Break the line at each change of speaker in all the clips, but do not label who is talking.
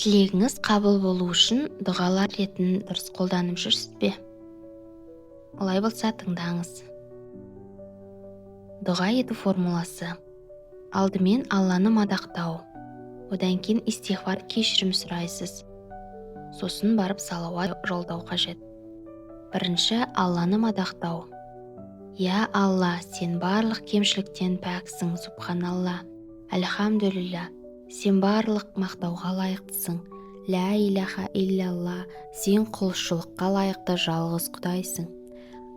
Тілегіңіз қабыл болу үшін дұғалар ретін дұрыс қолданып жүрсіз бе? Олай болса тыңдаңыз. Дұға ету формуласы. Алдымен Алланы мадақтау, одан кейін истиғфар кешірім сұрайсыз. Сосын барып салауат жолдау қажет. Бірінші Алланы мадақтау. Я Алла, сен барлық кемшіліктен пәксің, субханалла. Әлхамдулилля, сен барлық мақтауға лайықтысың. Ля иляха иллялла, сен құлшылыққа лайықты жалғыз Құдайсың.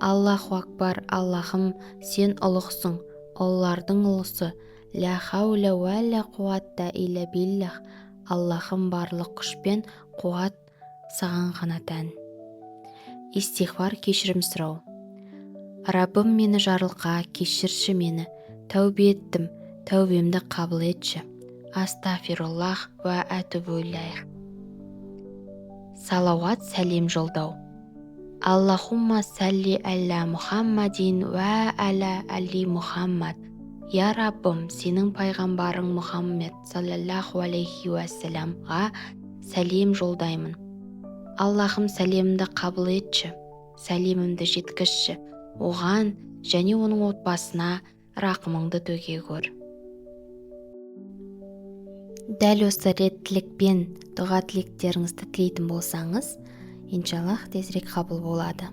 Аллаху акбар, Аллахым, сен ұлықсың, ұлылардың ұлысы. Ля хауля уә ля қуатта илля биллах, Аллахым, барлық күш пен қуат саған ғана тән. Истиғфар кешірім сұрау. Раббым, мені жарлыққа, кешірші мені, тәубе еттім, тәубемді қабыл етші. Астағфируллах уә әтубу илайх. Салауат сәлем жолдау. Аллахумма салли әлла Мұхаммадин уә әлә әли Мұхаммад. Я Раббым, сенің пайғамбарың Мұхаммед саллаллаху алейхи уәссәламға сәлем жолдаймын. Аллахым, сәлемімді қабыл етші, сәлемімді жеткізші, оған және оның отбасына рақымыңды төге көр. Дәл осы реттілікпен дұға тілектеріңізді тілейтін болсаңыз, иншаллах тезірек қабыл болады.